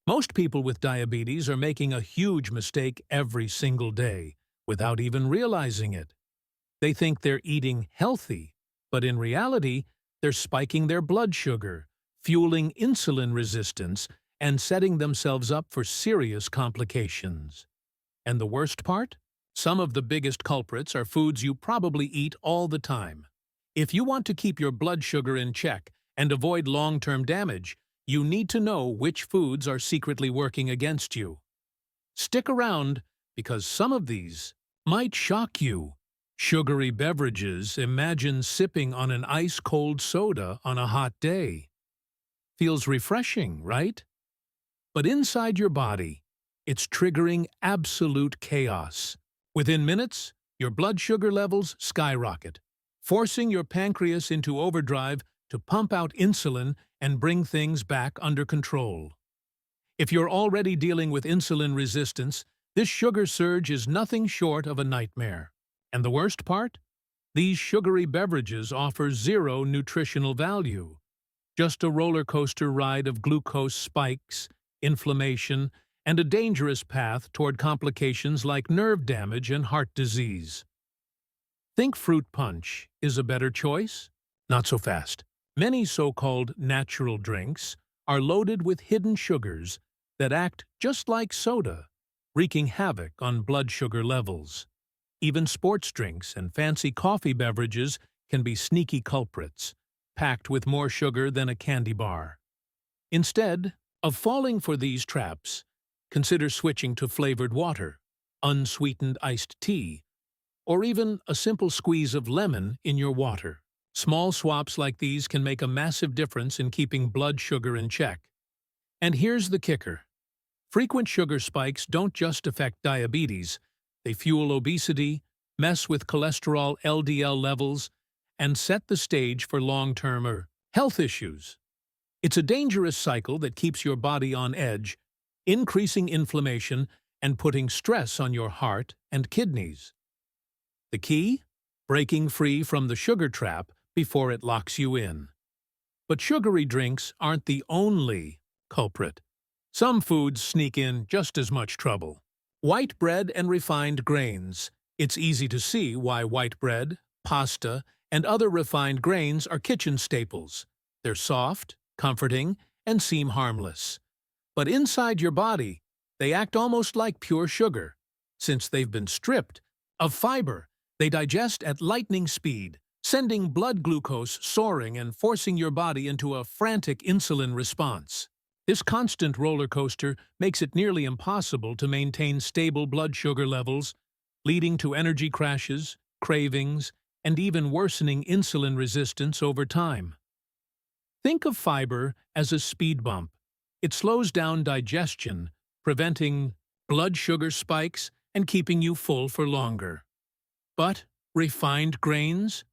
Most people with diabetes are making a huge mistake every single day without even realizing it. They think they're eating healthy, but in reality, they're spiking their blood sugar, fueling insulin resistance, and setting themselves up for serious complications. And the worst part? Some of the biggest culprits are foods you probably eat all the time. If you want to keep your blood sugar in check and avoid long-term damage, you need to know which foods are secretly working against you. Stick around, because some of these might shock you. Sugary beverages. Imagine sipping on an ice-cold soda on a hot day. Feels refreshing, right? But inside your body, it's triggering absolute chaos. Within minutes, your blood sugar levels skyrocket, forcing your pancreas into overdrive to pump out insulin and bring things back under control. If you're already dealing with insulin resistance, this sugar surge is nothing short of a nightmare. And the worst part? These sugary beverages offer zero nutritional value. Just a roller coaster ride of glucose spikes, inflammation, and a dangerous path toward complications like nerve damage and heart disease. Think fruit punch is a better choice? Not so fast. Many so-called natural drinks are loaded with hidden sugars that act just like soda, wreaking havoc on blood sugar levels. Even sports drinks and fancy coffee beverages can be sneaky culprits, packed with more sugar than a candy bar. Instead of falling for these traps, consider switching to flavored water, unsweetened iced tea, or even a simple squeeze of lemon in your water. Small swaps like these can make a massive difference in keeping blood sugar in check. And here's the kicker. Frequent sugar spikes don't just affect diabetes. They fuel obesity, mess with cholesterol LDL levels, and set the stage for long-term health issues. It's a dangerous cycle that keeps your body on edge, increasing inflammation and putting stress on your heart and kidneys. The key? Breaking free from the sugar trap before it locks you in. But sugary drinks aren't the only culprit. Some foods sneak in just as much trouble. White bread and refined grains. It's easy to see why white bread, pasta, and other refined grains are kitchen staples. They're soft, comforting, and seem harmless. But inside your body, they act almost like pure sugar. Since they've been stripped of fiber, they digest at lightning speed, sending blood glucose soaring and forcing your body into a frantic insulin response. This constant roller coaster makes it nearly impossible to maintain stable blood sugar levels, leading to energy crashes, cravings, and even worsening insulin resistance over time. Think of fiber as a speed bump. It slows down digestion, preventing blood sugar spikes and keeping you full for longer. But refined grains?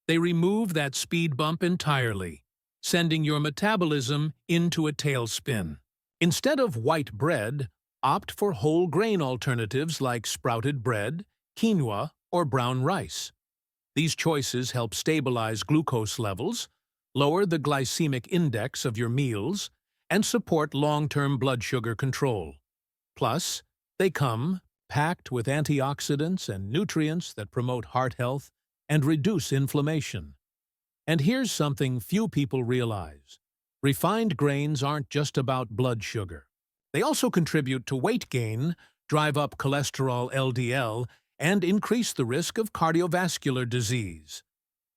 They remove that speed bump entirely, sending your metabolism into a tailspin. Instead of white bread, opt for whole grain alternatives like sprouted bread, quinoa, or brown rice. These choices help stabilize glucose levels, lower the glycemic index of your meals, and support long-term blood sugar control. Plus, they come packed with antioxidants and nutrients that promote heart health and reduce inflammation. And here's something few people realize. Refined grains aren't just about blood sugar. They also contribute to weight gain, drive up cholesterol LDL, and increase the risk of cardiovascular disease.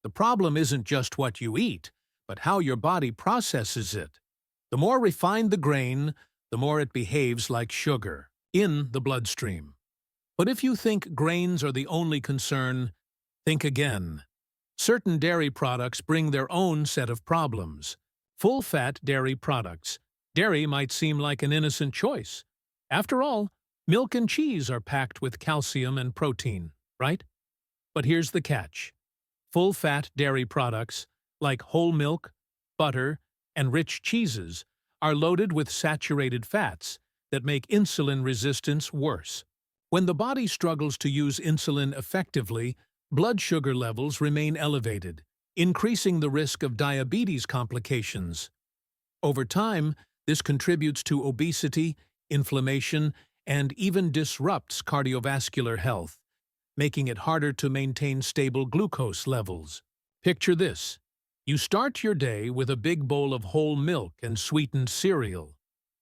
The problem isn't just what you eat, but how your body processes it. The more refined the grain, the more it behaves like sugar in the bloodstream. But if you think grains are the only concern, think again. Certain dairy products bring their own set of problems. Full-fat dairy products. Dairy might seem like an innocent choice. After all, milk and cheese are packed with calcium and protein, right? But here's the catch. Full-fat dairy products, like whole milk, butter, and rich cheeses, are loaded with saturated fats that make insulin resistance worse. When the body struggles to use insulin effectively, blood sugar levels remain elevated, increasing the risk of diabetes complications. Over time, This contributes to obesity, inflammation, and even disrupts cardiovascular health, making it harder to maintain stable glucose levels. Picture this. You start your day with a big bowl of whole milk and sweetened cereal.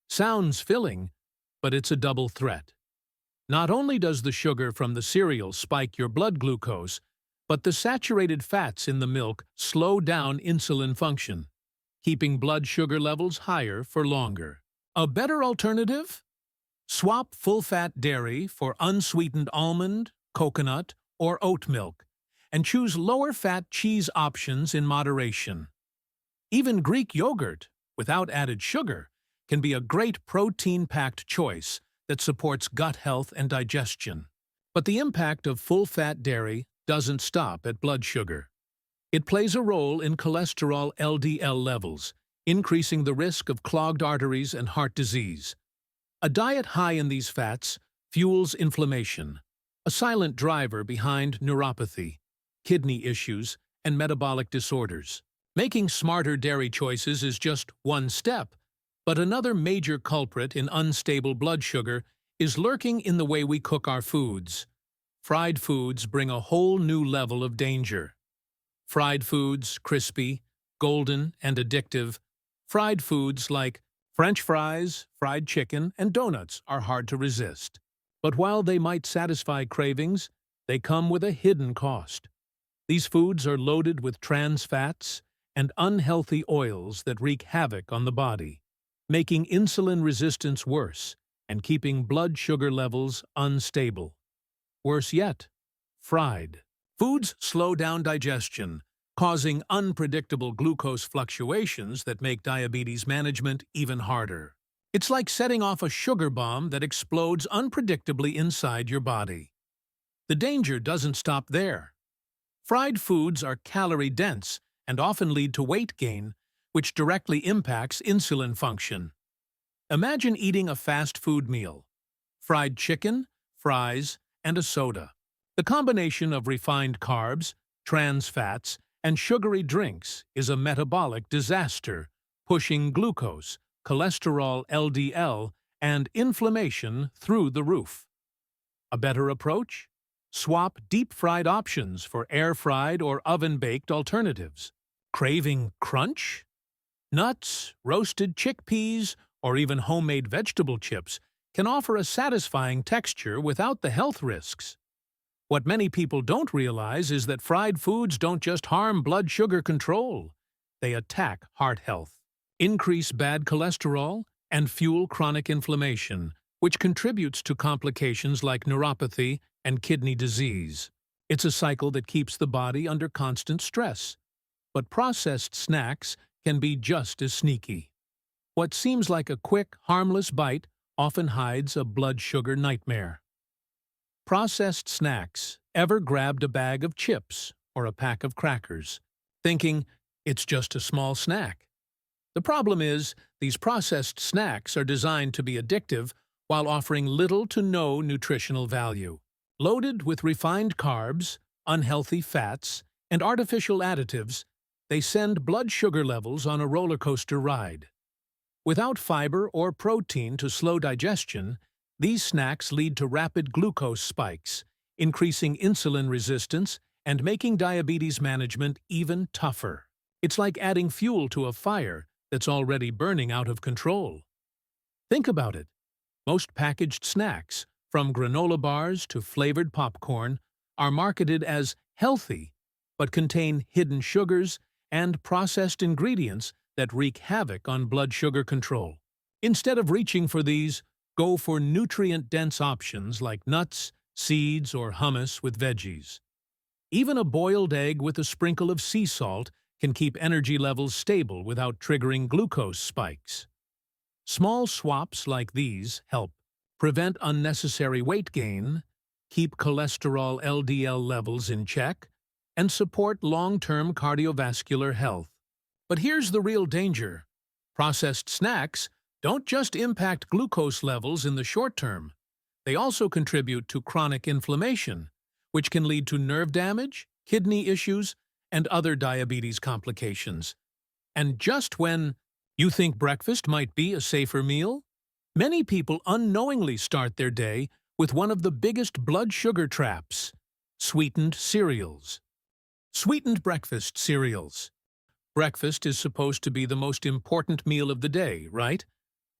Sounds filling, but it's a double threat. Not only does the sugar from the cereal spike your blood glucose, but the saturated fats in the milk slow down insulin function, keeping blood sugar levels higher for longer. A better alternative? Swap full-fat dairy for unsweetened almond, coconut, or oat milk, and choose lower-fat cheese options in moderation. Even Greek yogurt, without added sugar, can be a great protein-packed choice that supports gut health and digestion. But the impact of full-fat dairy doesn't stop at blood sugar. It plays a role in cholesterol LDL levels, increasing the risk of clogged arteries and heart disease. A diet high in these fats fuels inflammation, a silent driver behind neuropathy, kidney issues, and metabolic disorders. Making smarter dairy choices is just one step, but another major culprit in unstable blood sugar is lurking in the way we cook our foods. Fried foods bring a whole new level of danger. Fried foods, crispy, golden, and addictive. Fried foods like French fries, fried chicken, and donuts are hard to resist. But while they might satisfy cravings, they come with a hidden cost. These foods are loaded with trans fats and unhealthy oils that wreak havoc on the body, making insulin resistance worse and keeping blood sugar levels unstable. Worse yet, fried foods slow down digestion, causing unpredictable glucose fluctuations that make diabetes management even harder. It's like setting off a sugar bomb that explodes unpredictably inside your body. The danger doesn't stop there. Fried foods are calorie-dense and often lead to weight gain, which directly impacts insulin function. Imagine eating a fast food meal: fried chicken, fries, and a soda. The combination of refined carbs, trans fats, and sugary drinks is a metabolic disaster, pushing glucose, cholesterol LDL, and inflammation through the roof. A better approach? Swap deep-fried options for air-fried or oven-baked alternatives. Craving crunch? Nuts, roasted chickpeas, or even homemade vegetable chips can offer a satisfying texture without the health risks. What many people don't realize is that fried foods don't just harm blood sugar control. They attack heart health, increase bad cholesterol, and fuel chronic inflammation, which contributes to complications like neuropathy and kidney disease. It's a cycle that keeps the body under constant stress. But processed snacks can be just as sneaky. What seems like a quick, harmless bite often hides a blood sugar nightmare. Processed snacks. Ever grabbed a bag of chips or a pack of crackers, thinking it's just a small snack? The problem is, these processed snacks are designed to be addictive while offering little to no nutritional value. Loaded with refined carbs, unhealthy fats, and artificial additives, they send blood sugar levels on a roller coaster ride. Without fiber or protein to slow digestion, these snacks lead to rapid glucose spikes, increasing insulin resistance and making diabetes management even tougher. It's like adding fuel to a fire that's already burning out of control. Think about it. Most packaged snacks, from granola bars to flavored popcorn, are marketed as healthy, but contain hidden sugars and processed ingredients that wreak havoc on blood sugar control. Instead of reaching for these, go for nutrient-dense options like nuts, seeds, or hummus with veggies. Even a boiled egg with a sprinkle of sea salt can keep energy levels stable without triggering glucose spikes. Small swaps like these help prevent unnecessary weight gain, keep cholesterol LDL levels in check, and support long-term cardiovascular health. But here's the real danger. Processed snacks don't just impact glucose levels in the short term. They also contribute to chronic inflammation, which can lead to nerve damage, kidney issues, and other diabetes complications. And just when You think breakfast might be a safer meal? Many people unknowingly start their day with one of the biggest blood sugar traps: sweetened cereals. Sweetened breakfast cereals. Breakfast is supposed to be the most important meal of the day, right?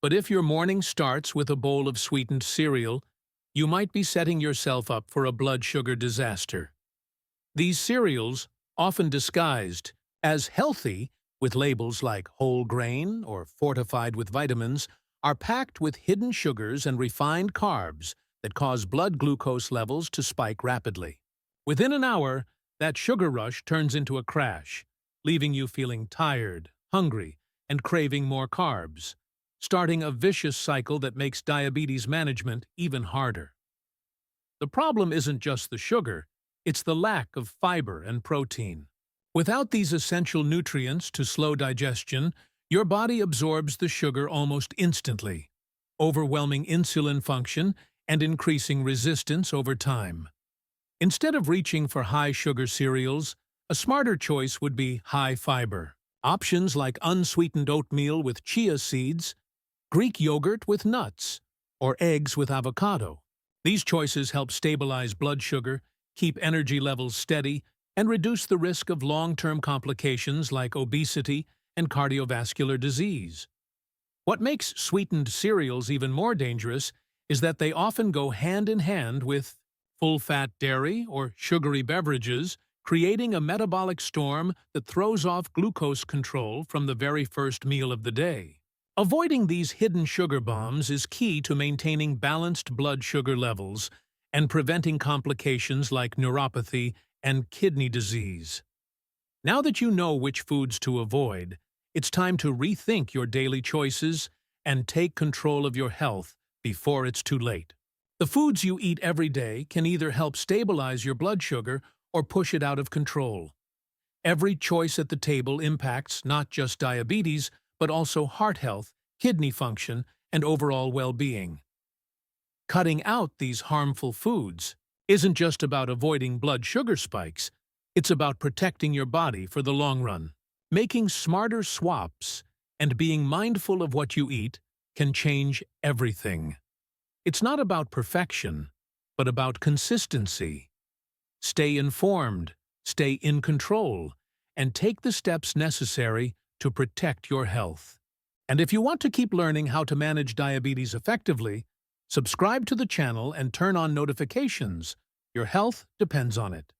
But if your morning starts with a bowl of sweetened cereal, you might be setting yourself up for a blood sugar disaster. These cereals, often disguised as healthy with labels like whole grain or fortified with vitamins, are packed with hidden sugars and refined carbs that cause blood glucose levels to spike rapidly. Within an hour, that sugar rush turns into a crash, leaving you feeling tired, hungry, and craving more carbs, starting a vicious cycle that makes diabetes management even harder. The problem isn't just the sugar, it's the lack of fiber and protein. Without these essential nutrients to slow digestion, your body absorbs the sugar almost instantly, overwhelming insulin function and increasing resistance over time. Instead of reaching for high-sugar cereals, a smarter choice would be high-fiber. Options like unsweetened oatmeal with chia seeds, Greek yogurt with nuts, or eggs with avocado. These choices help stabilize blood sugar, keep energy levels steady, and reduce the risk of long-term complications like obesity and cardiovascular disease. What makes sweetened cereals even more dangerous is that they often go hand in hand with full-fat dairy or sugary beverages, creating a metabolic storm that throws off glucose control from the very first meal of the day. Avoiding these hidden sugar bombs is key to maintaining balanced blood sugar levels and preventing complications like neuropathy and kidney disease. Now that you know which foods to avoid, it's time to rethink your daily choices and take control of your health before it's too late. The foods you eat every day can either help stabilize your blood sugar or push it out of control. Every choice at the table impacts not just diabetes, but also heart health, kidney function, and overall well-being. Cutting out these harmful foods isn't just about avoiding blood sugar spikes, it's about protecting your body for the long run. Making smarter swaps and being mindful of what you eat can change everything. It's not about perfection, but about consistency. Stay informed, stay in control, and take the steps necessary to protect your health. And if you want to keep learning how to manage diabetes effectively, subscribe to the channel and turn on notifications. Your health depends on it.